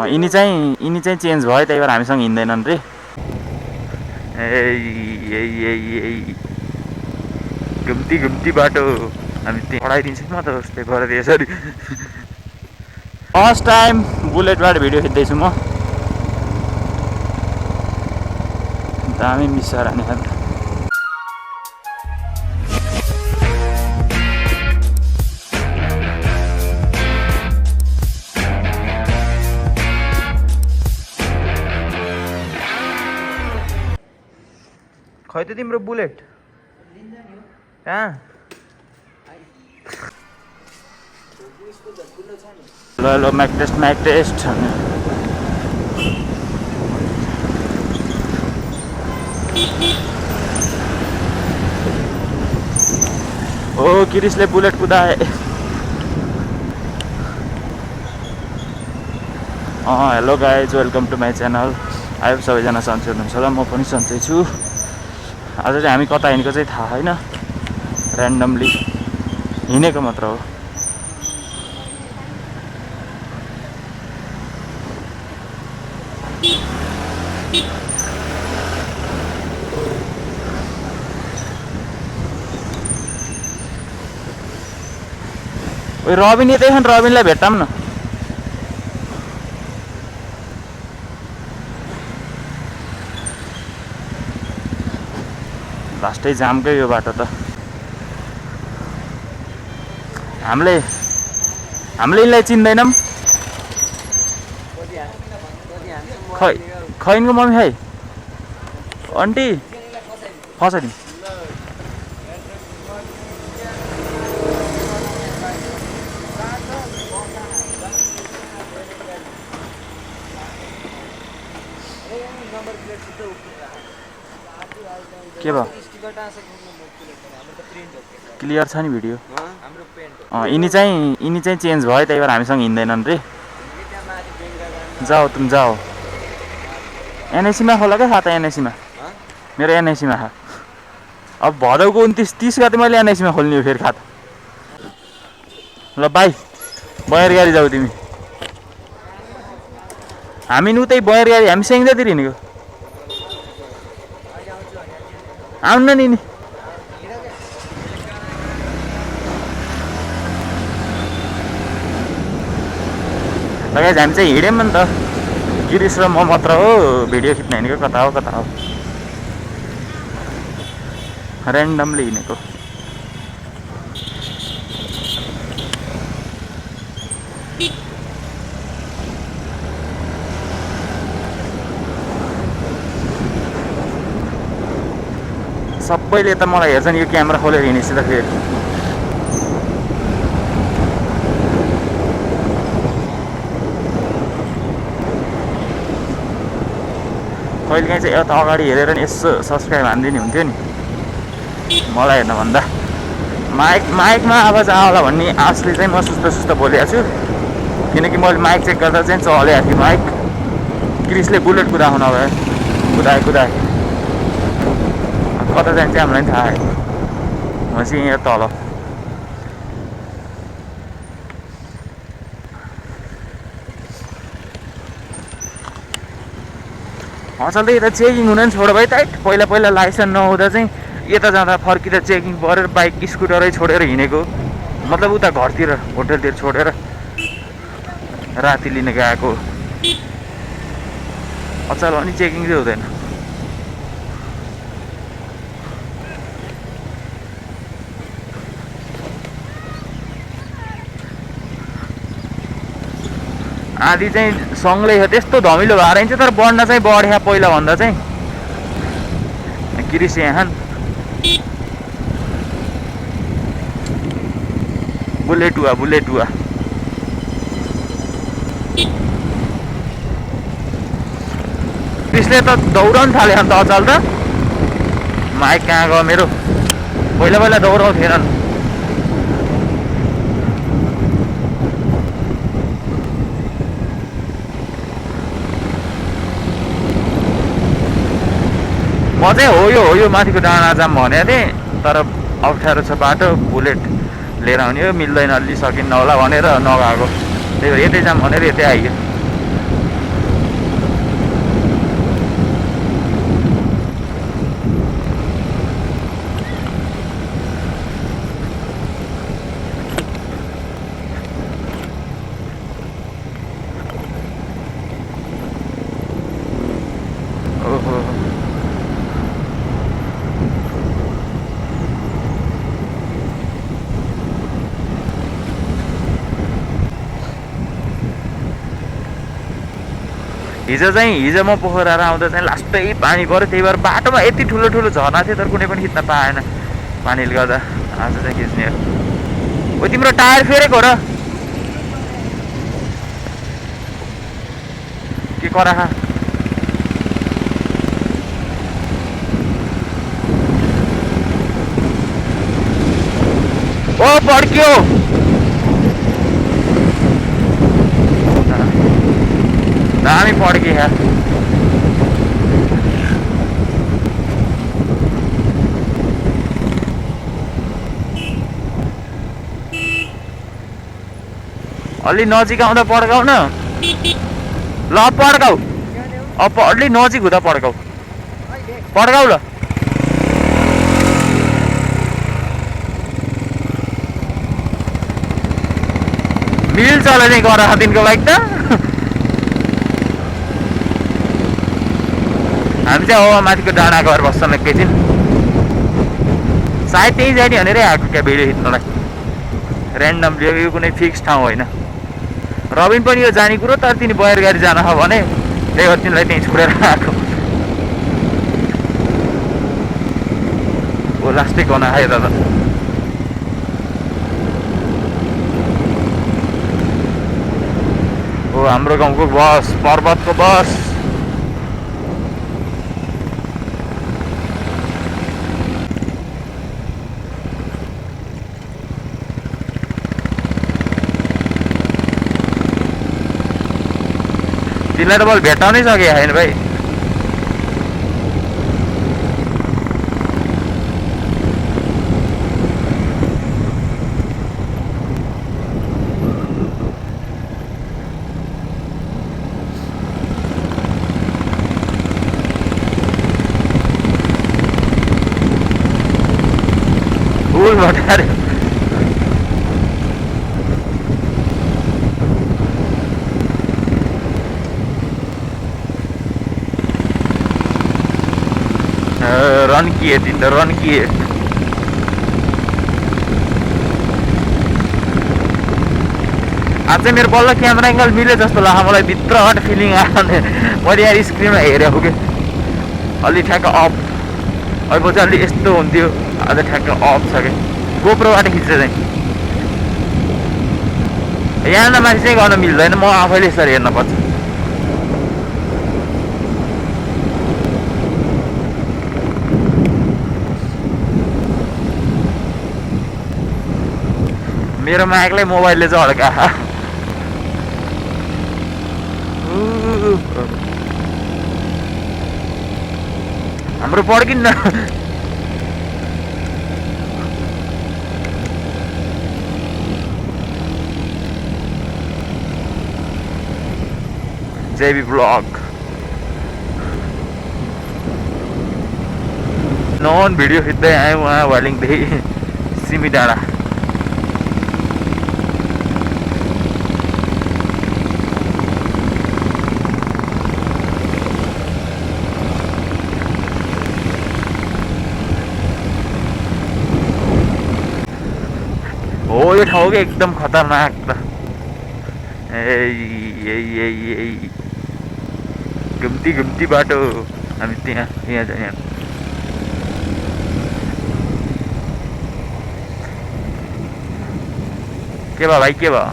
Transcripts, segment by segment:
यिनी चाहिँ चेन्ज भयो, त्यही भएर हामीसँग हिँड्दैनन् रे। ए घुम्ती बाटो हामी त्यहाँ पढाइदिन्छौँ म त उस्तै गरेर यसरी। फर्स्ट टाइम बुलेटबाट भिडियो खिच्दैछु म। दामी मिसर हाने खालको। खै त तिम्रो बुलेट कहाँ? ल माइक टेस्ट ओ किरिसले बुलेट कुदाए। Hello guys, welcome to my channel. आयो सबैजना सन्चै हुनुहुन्छ होला, म पनि सन्चै छु। आज चाहिँ हामी कता हिँडेको चाहिँ थाहा छैन, ऱ्यान्डमली हिँडेको मात्र हो। ओइ रबिन यतै छन्, रबिनलाई भेट्टाम न। लास्टै जामकै यो बाटो त। हामीले यिनलाई चिन्दैनौँ। खैनको मम्मी खै आन्टी फसाइदिउँ। के भयो? क्लियर छ नि भिडियो? यिनी चाहिँ चेन्ज भयो, त्यही भएर हामीसँग हिँड्दैनन् रे। जाऊ तुम जाऊ। एनएसीमा खोला क्या खाता? एनएसीमा मेरो एनएसीमा खा। अब भदौको 29-30 गते मैले एनएसीमा खोल्ने हो फेरि खाता। ल बाई, बयर गाडी जाऊ तिमी। हामी उतै बयर गाडी, हामी सेङ्जातिर हिँडेको। आउनु नि नि। लगाइज हामी चाहिँ हिँड्यौँ नि त, गिरिस र म मात्र हो भिडियो खिच्न हिँडेको। कता हो ऱ्यान्डमली हिँडेको। सबैले त मलाई हेर्छन् यो क्यामेरा खोलेर हिँडेपछि त फेरि। कहिलेकाहीँ चाहिँ यता अगाडि हेरेर नि यसो सब्सक्राइब हानिदिने हुन्थ्यो नि मलाई हेर्नुभन्दा। माइकमा आवाज आउला भन्ने आशले चाहिँ म सुस्त बोलेको छु, किनकि मैले माइक चेक गर्दा चाहिँ चलेको थियो माइक। क्रिसले बुलेट कुदाउन नभए कुदाए कता जान्छ हामीलाई पनि थाहा है। म चाहिँ यहाँ तल अचल्दै यता चेकिङ हुन नि छोड भाइ टाइट। पहिला लाइसेन्स नहुँदा चाहिँ यता जाँदा फर्किँदा चेकिङ परेर बाइक स्कुटरै छोडेर हिँडेको। मतलब उता घरतिर होटलतिर छोडेर राति लिन गएको। अचल पनि चेकिङ चाहिँ हुँदैन। आधी चाहिँ सँगलै हो, त्यस्तो धमिलो भएर हिँड्छ तर बढ्न चाहिँ बढ्या पहिला भन्दा चाहिँ। गिरिस यहाँ बुलेटुवा त्यसले त दौडाउनु थाल्यो अन्त अचल त। माइक कहाँ गयो मेरो? पहिला दौडाउँथेनन्। म चाहिँ हो यो माथिको डाँडा जाम भनेको थिएँ, तर अप्ठ्यारो छ बाटो, बुलेट लिएर आउने हो, मिल्दैन, अलि सकिन्न होला भनेर नगएको। त्यही भएर यतै जाम भनेर यतै आइयो। हिजो म पोखरा आउँदा चाहिँ लास्टै पानी पऱ्यो, त्यही भएर बाटोमा यति ठुलो ठुलो झर्ना थियो तर कुनै पनि खिच्न पाएन पानीले गर्दा। आज चाहिँ खिच्ने हो। ओ तिम्रो टायर फेरेको हो र के कराखा? ओ पड्क्यो। दामी पड्क्यो यार। अलि नजिक आउँदा पड्काउ न। ल पड्काउ। अब अलि नजिक हुँदा पड्काउ। पड्काउ ल। मिल्छ होला नि गराखा दिनको बाइक त। हामी चाहिँ अब माथिको डाँडा गएर बस्छौँ एकैछिन। सायद त्यही जाने भनेरै आएको क्या भिडियो खिच्नलाई। ऱ्यान्डमली यो कुनै फिक्स ठाउँ होइन। रबिन पनि यो जाने कुरो, तर तिनी बयर गाडी जान हो भने त्यही भएर तिमीलाई त्यहीँ छोडेर आएको। ओ लास्टै गना आयो दादा। ओ हाम्रो गाउँको बस, पर्वतको बस। तिमीलाई त बल भेटाउनै सके होइन भाइ। फुल भटारे रन किए दिन त रन किए। आज चाहिँ मेरो बल्ल क्यामेरा एङ्गल मिल्यो जस्तो लाग्यो मलाई, भित्रबाट फिलिङ आयो। मैले यहाँ स्क्रिनमा हेरेको कि अलि ठ्याक्क अफ, अहिले चाहिँ अलि यस्तो हुन्थ्यो, आज ठ्याक्क अफ छ कि गोप्रोबाट खिच्छ चाहिँ। यहाँनिर माथि चाहिँ गर्न मिल्दैन, म आफैले यसरी हेर्न पर्छ। मेरो माइकलाई मोबाइलले चाहिँ अड्का। हाम्रो पड्किन्न। जेबी ब्लग नन भिडियो खिच्दै आयो उहाँ वालिङदेखि सिमी डाँडा। हो यो ठाउँ क्या एकदम खतरनाक त। ए घुम्ती बाटो। हामी यहाँ के भयो भाइ, के भयो?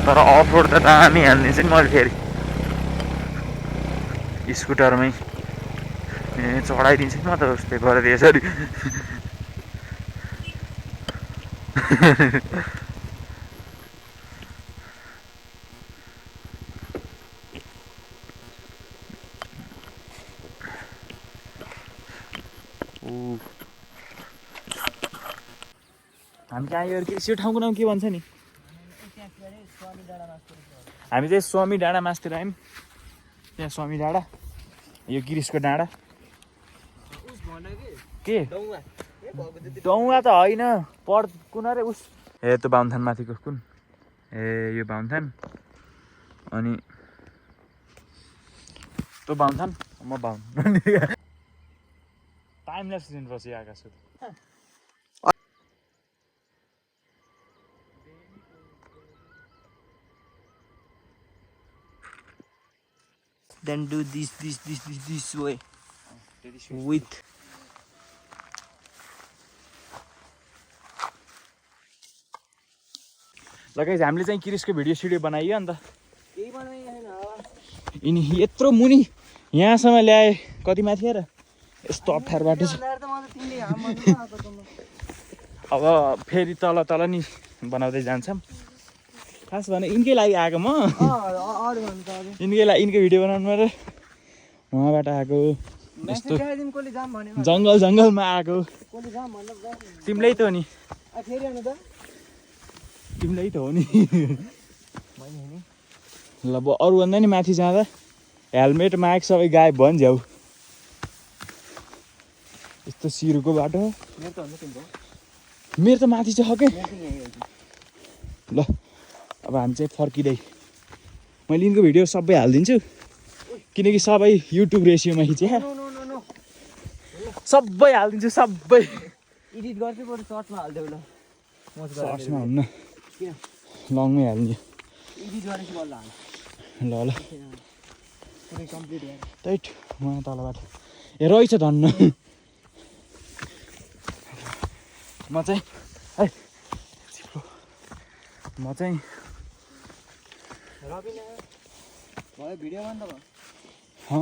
तर अफ रोड त दामी हाल्नेछु नि मैले फेरि स्कुटरमै। चढाइदिन्छु नि म त उस्तै गरेर यसरी। हामी कहाँ यो ठाउँको नाम के भन्छ नि? हामी चाहिँ स्वामी डाँडा मासतिर आयौँ। त्यहाँ स्वामी डाँडा, यो गिरिसको डाँडा। के डौवा त होइन, कुन अरे उस त्यो बाहुनथान माथिको कुन? यो बाहुनथान, अनि त्यो बाहुनथान, म बाहुन। टाइम ल्याप्स दिनुपर्छ आकाश। then do this way with ल गाइस हामीले चाहिँ क्रिसको भिडियो बनाइयो अन्त केही बनाइ छैन यिनी यत्रो मुनि यहाँसम्म ल्याए कति माथि र यस्तो अप्ठ्यारो बाटो छ अब फेरि तल तल नि बनाउँदै जान्छौँ खास भने यिनकै लागि आएको म यिनकै लागि यिनको भिडियो बनाउनु र उहाँबाट आएको यस्तो जङ्गलमा आएको तिमीलाई त हो नि तिमीलाई त हो नि ल अब अरूभन्दा नि माथि जाँदा हेलमेट माइक सबै गायब भयो नि झ्याउ यस्तो सिरुको बाटो मेरो त माथि छ के ल अब हामी चाहिँ फर्किँदै मैले यिनको भिडियो सबै हालिदिन्छु किनकि सबै युट्युब रेसियोमा खिचे सबै हालिदिन्छु सबै एडिट गर्दै बरु सर्टमा हाल्देऊ ल सर्ट्समा हुन्न लङमै हाल्ने एडिट गरेपछि बल्ल हाल ल ल पुरै कम्प्लिट भयो त्यही उहाँ तलबाट ए रहेछ धन्न म चाहिँ है म चाहिँ रबिना भयो भिडियो बन्द भयो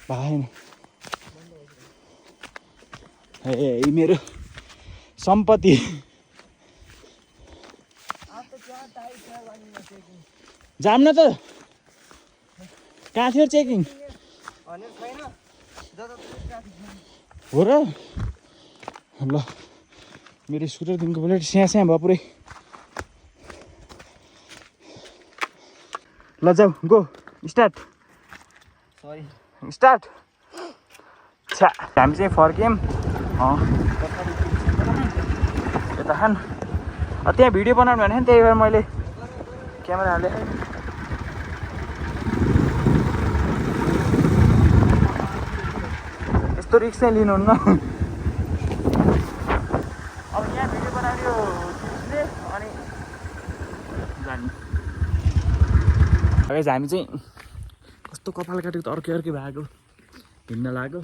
भएन ए मेरो सम्पत्ति जाम न त कहाँ थियो चेकिङ हो र ल मेरो स्कुटरदेखिको बुलेट स्याहाँ स्याहाँ भयो पुरै ल जाऊ गो स्टार्ट छ्या हामी चाहिँ फर्क्यौँ यता खान त्यहाँ भिडियो बनाउनु भने त्यही भएर मैले क्यामेरा हालेँ यस्तो रिक्स चाहिँ लिनुहुन्न अब यहाँ भिडियो बनायो त्यसले अनि जाने हामी चाहिँ कस्तो कपाल काटेको त अर्कै भएको हिँड्न लाग्यो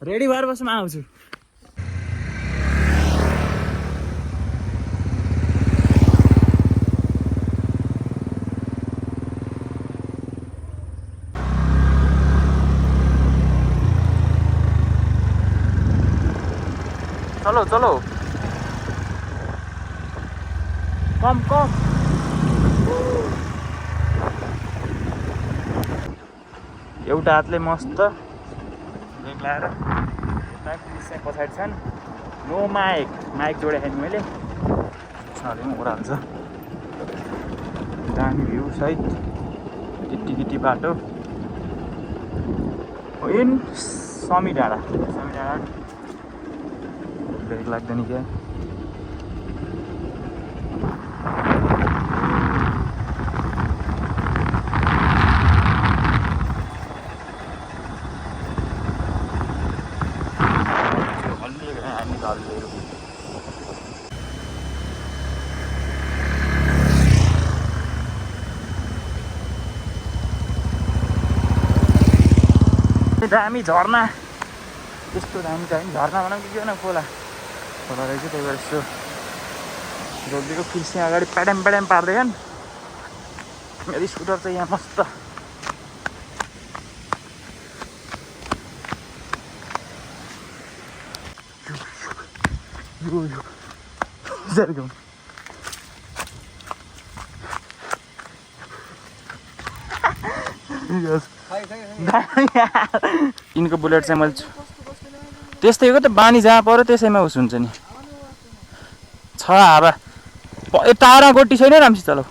रेडी भएर बस म आउँछु चलो चलो कम एउटा हातले मस्त ब्रेक लगाएर चाहिँ पछाडि छन् नो माइक जोडेको नि मैले उसले पनि उडाल्छ दामी भ्यू सहित किटी बाटो इन समी डाँडा ब्रेक लाग्दैन क्या दामी झर्ना त्यस्तो दामी छ होइन झर्ना भनौँ कि के भनौँ खोला रहेछ त्यही भएर यसो रोकिदिएको फिर्सी अगाडि प्याड्याम पार्दैछन् मेरो स्कुटर चाहिँ यहाँ मस्त यिनको बुलेट चाहिँ मैले त्यस्तै हो त बानी जहाँ पर्यो त्यसैमा उस हुन्छ नि छ हावा टाढा गोटी छैन राम्ररी चलाऊ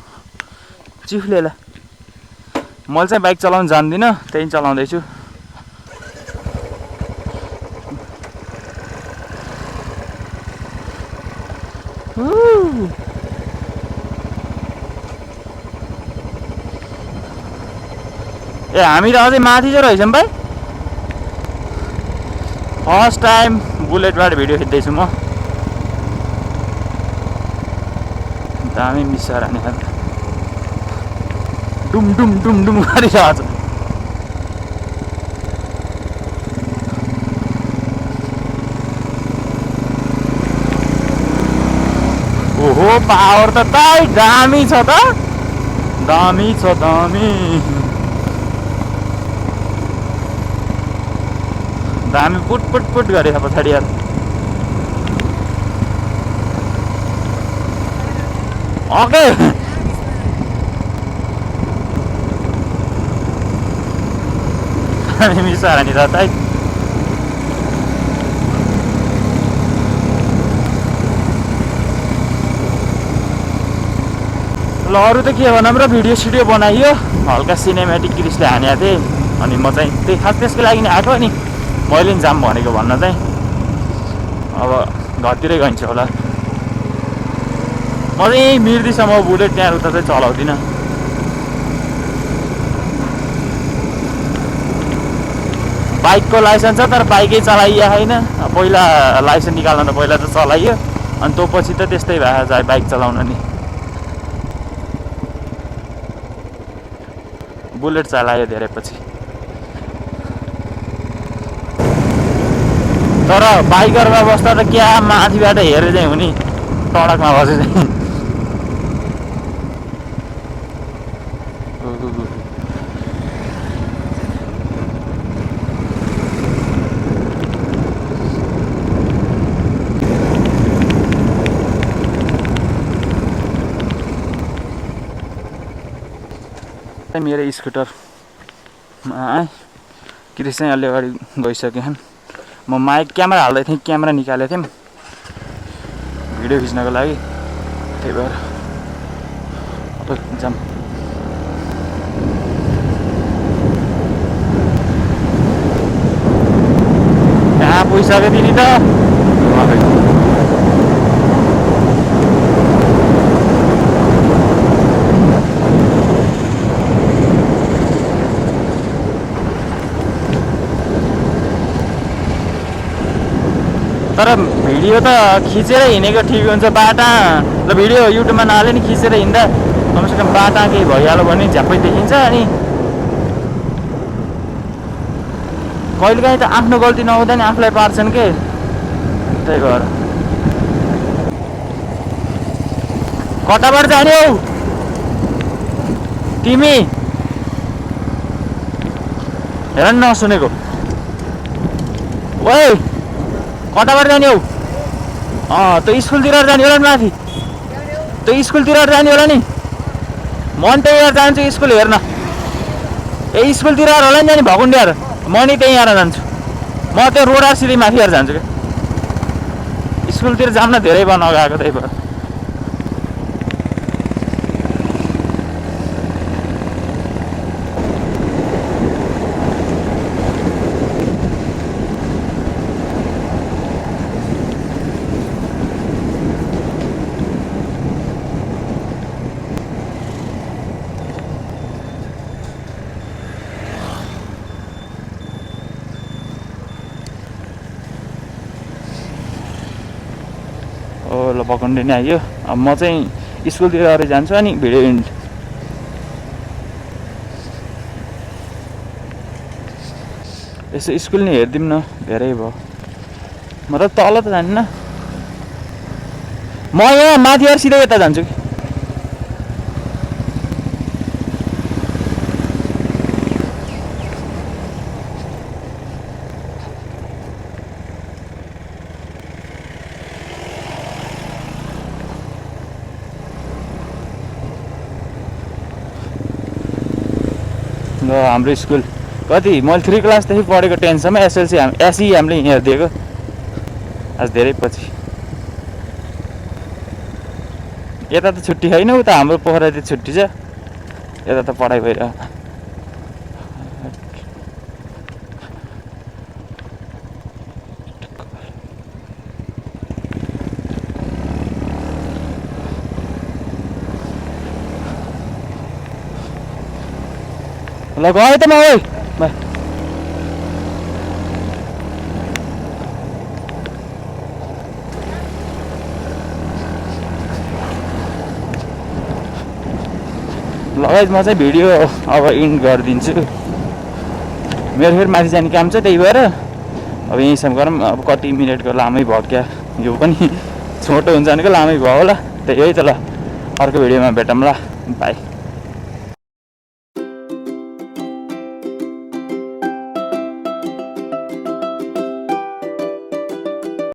चिफ्ले ल मैले चाहिँ बाइक चलाउनु जान्दिनँ त्यही चलाउँदैछु ए हामी त अझै माथि चाहिँ रहेछौँ भाइ फर्स्ट टाइम बुलेटबाट भिडियो खिच्दैछु म दामी मिसाएर हाने खालको डुम गरिरहेछ पावर त ताई दामी छ त दामी छ दामी दामी पुट पुट पुट गरेछ पछाडि यार ओके हामी मिसाएर नि त ताई ल अरू त के भनौँ र भिडियो सिडियो बनाइयो हल्का सिनेमेटिक क्रिसले हानेको थिएँ अनि म चाहिँ त्यही खास त्यसको लागि नि आएको नि मैले नि जाम भनेको भन्न चाहिँ अब घरतिरै गइन्छ होला म चाहिँ यहीँ मिर्दीसम्म बुलेट त्यहाँ उता चाहिँ चलाउँदिनँ बाइकको लाइसेन्स छ तर बाइकै चलाइया छैन पहिला लाइसेन्स निकाल्न त पहिला त चलाइयो अनि त्यो पछि त त्यस्तै भएको छ बाइक चलाउन नि बुलेट चलायो धेरै पछि तर बाइकरमा बस्दा त क्या माथिबाट हेरेर चाहिँ हुने सडकमा बसे चाहिँ मेरो स्कुटरमा क्रिस चाहिँ अलि अगाडि गइसक्यो म माइक क्यामेरा हाल्दै थिएँ क्यामेरा निकालेको थिएँ भिडियो खिच्नको लागि त्यही भएर अब जाम कहाँ पुगिसक्यो दिदी त तर भिडियो त खिचेर हिँडेको ठिक हुन्छ बाटा ल भिडियो युट्युबमा नहाले नि खिचेर हिँड्दा कमसेकम बाटा केही भइहाल्यो भने झ्याप्पै देखिन्छ अनि कहिलेकाहीँ त आफ्नो गल्ती नहुँदा नि आफूलाई पार्छन् के त्यही भएर कताबाट जाने हौ तिमी हेर न नसुनेको ओए कताबाट जाने हौ त्यो स्कुलतिर जाने होला नि माथि त्यो स्कुलतिर जाने होला नि म नि त्यहीँबाट जान्छु स्कुल हेर्न ए स्कुलतिर होला नि जाने भकुन्डियार म नि त्यहीँ आएर जान्छु म त्यो रोड सिधै माथि आएर जान्छु क्या स्कुलतिर जान्न धेरै भयो नगएको त्यही भएर ल पकाउँदै नै आइयो अब म चाहिँ स्कुलतिर अरू जान्छु अनि भिडियो यसो स्कुल नि हेरिदिउँ न धेरै भयो म त तल त जान्दिनँ म यहाँ माथि आएर सिधै यता जान्छु कि हाम्रो स्कुल कति मैले 3 क्लासदेखि पढेको 10सम्म एसएलसी एसई हामीले यहाँ दिएको आज धेरै पछि यता त छुट्टी छैन उता हाम्रो पोखरातिर छुट्टी छ यता त पढाइ भइरहेको ल गयो त म ओइ लगायत म चाहिँ भिडियो अब इन्ड गरिदिन्छु मेरो फेरि माथि जाने काम छ त्यही भएर अब यहीँसम्म गरौँ अब कति मिनटको लामै भयो क्या यो पनि छोटो हुन्छ भनेको लामै भयो होला त यही त ल अर्को भिडियोमा भेटौँ ल बाई